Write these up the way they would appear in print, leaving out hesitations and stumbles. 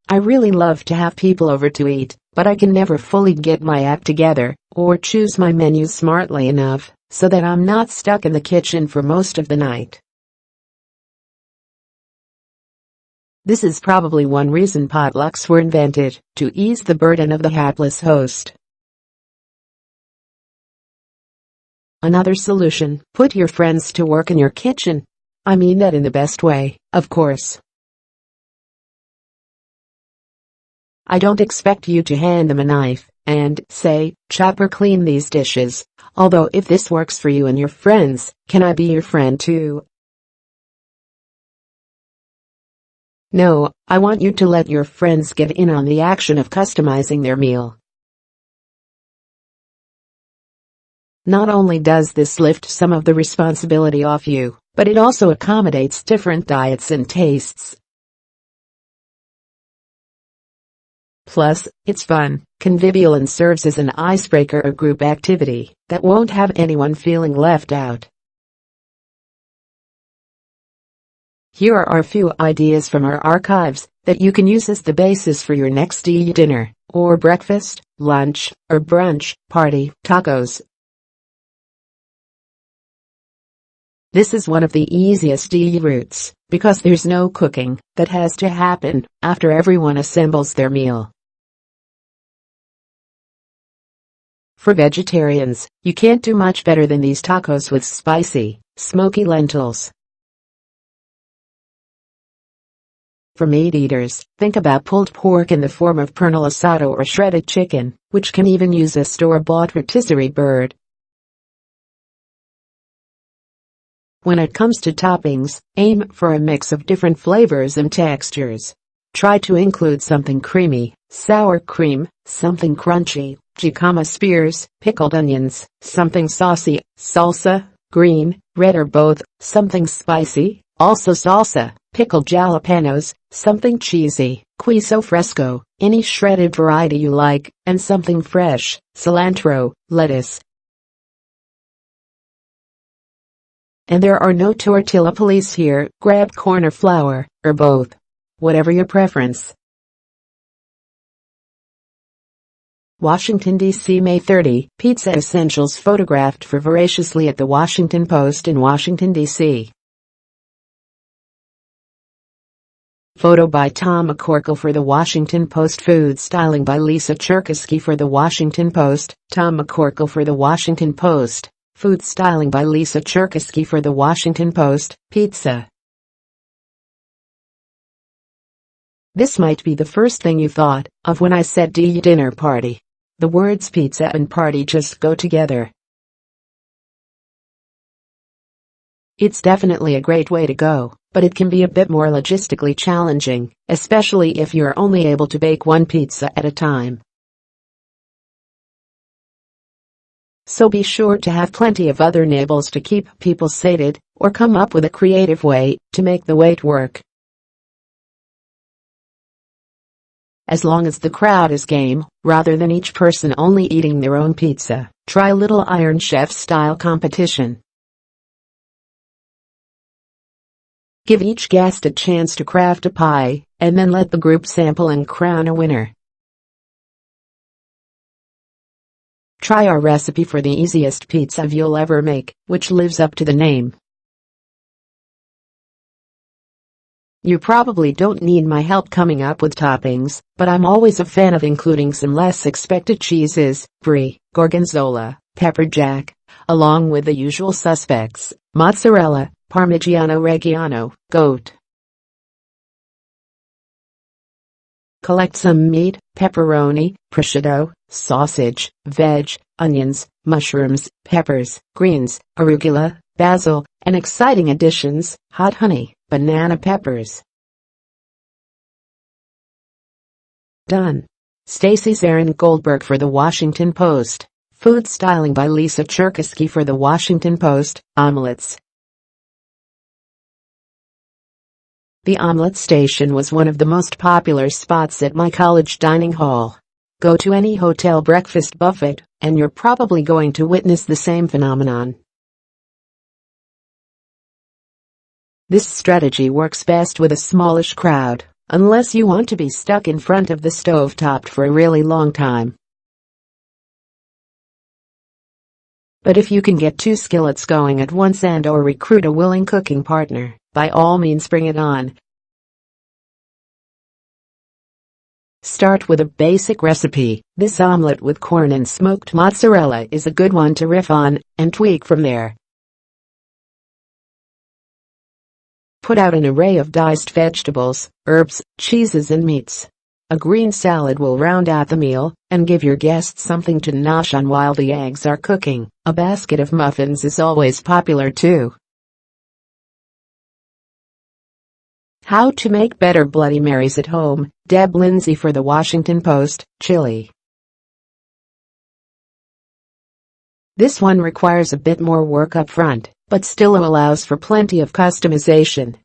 I really love to have people over to eat, but I can never fully get my act together or choose my menu smartly enough so that I'm not stuck in the kitchen for most of the night. This is probably one reason potlucks were invented, to ease the burden of the hapless host. Another solution: put your friends to work in your kitchen. I mean that in the best way, of course. I don't expect you to hand them a knife and say, "Chop or clean these dishes," although if this works for you and your friends, can I be your friend too? No, I want you to let your friends get in on the action of customizing their meal. Not only does this lift some of the responsibility off you, but it also accommodates different diets and tastes. Plus, it's fun, convivial, and serves as an icebreaker or group activity that won't have anyone feeling left out. Here are a few ideas from our archives that you can use as the basis for your next dinner, or breakfast, lunch, or brunch party: tacos. This is one of the easiest routes, because there's no cooking that has to happen after everyone assembles their meal. For vegetarians, you can't do much better than these tacos with spicy, smoky lentils. For meat eaters, think about pulled pork in the form of Pernil Asado or shredded chicken, which can even use a store-bought rotisserie bird. When it comes to toppings, aim for a mix of different flavors and textures. Try to include something creamy, sour cream, something crunchy, jicama spears, pickled onions, something saucy, salsa, green, red or both, something spicy, also salsa, pickled jalapeños, something cheesy, queso fresco, any shredded variety you like, and something fresh, cilantro, lettuce. And there are no tortilla police here. Grab corn or flour, or both. Whatever your preference. Washington, D.C., May 30. Pizza Essentials photographed for Voraciously at the Washington Post in Washington, D.C. Photo by Tom McCorkle for the Washington Post. Food styling by Lisa Cherkasky for the Washington Post. Tom McCorkle for the Washington Post. Food styling by Lisa Cherkasky for the Washington Post. Pizza. This might be the first thing you thought of when I said dinner party. The words pizza and party just go together. It's definitely a great way to go, but it can be a bit more logistically challenging, especially if you're only able to bake one pizza at a time. So be sure to have plenty of other nibbles to keep people sated, or come up with a creative way to make the wait work. As long as the crowd is game, rather than each person only eating their own pizza, try a little Iron Chef style competition. Give each guest a chance to craft a pie, and then let the group sample and crown a winner. Try our recipe for the easiest pizza you'll ever make, which lives up to the name. You probably don't need my help coming up with toppings, but I'm always a fan of including some less expected cheeses: brie, gorgonzola, pepper jack, along with the usual suspects: mozzarella, parmigiano reggiano, goat. Collect some meat: pepperoni, prosciutto, sausage, veg, onions, mushrooms, peppers, greens, arugula, basil, and exciting additions: hot honey, banana peppers. Done. Stacey Zarin Goldberg for the Washington Post. Food styling by Lisa Cherkasky for the Washington Post. Omelets. The omelet station was one of the most popular spots at my college dining hall. Go to any hotel breakfast buffet, and you're probably going to witness the same phenomenon. This strategy works best with a smallish crowd, unless you want to be stuck in front of the stovetop for a really long time. But if you can get 2 skillets going at once and/or recruit a willing cooking partner, by all means bring it on. Start with a basic recipe. This omelette with corn and smoked mozzarella is a good one to riff on, and tweak from there. Put out an array of diced vegetables, herbs, cheeses and meats. A green salad will round out the meal, and give your guests something to nosh on while the eggs are cooking. A basket of muffins is always popular too. How to make better Bloody Marys at home. Deb Lindsay for the Washington Post. Chili. This one requires a bit more work up front, but still allows for plenty of customization.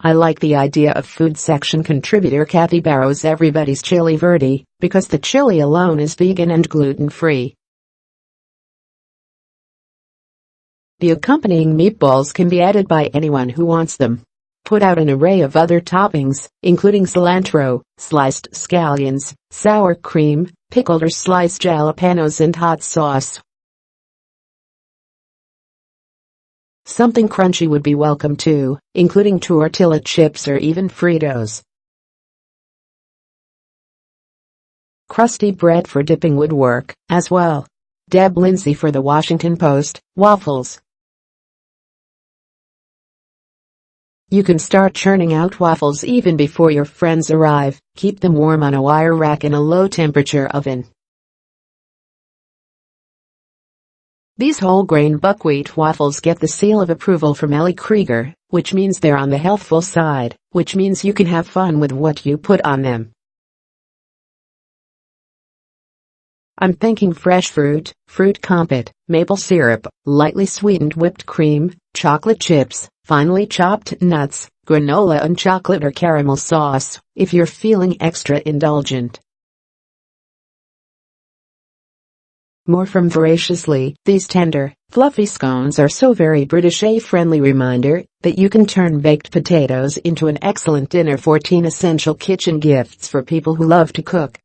I like the idea of food section contributor Kathy Barrow's Everybody's Chili Verde, because the chili alone is vegan and gluten-free. The accompanying meatballs can be added by anyone who wants them. Put out an array of other toppings, including cilantro, sliced scallions, sour cream, pickled or sliced jalapeños and hot sauce. Something crunchy would be welcome too, including tortilla chips or even Fritos. Crusty bread for dipping would work, as well. Deb Lindsay for the Washington Post. Waffles. You can start churning out waffles even before your friends arrive. Keep them warm on a wire rack in a low-temperature oven. These whole-grain buckwheat waffles get the seal of approval from Ellie Krieger, which means they're on the healthful side, which means you can have fun with what you put on them. I'm thinking fresh fruit, fruit compote, maple syrup, lightly sweetened whipped cream, chocolate chips, finely chopped nuts, granola and chocolate or caramel sauce, if you're feeling extra indulgent. More from Voraciously. These tender, fluffy scones are so very British, a friendly reminder that you can turn baked potatoes into an excellent dinner. 14 essential kitchen gifts for people who love to cook.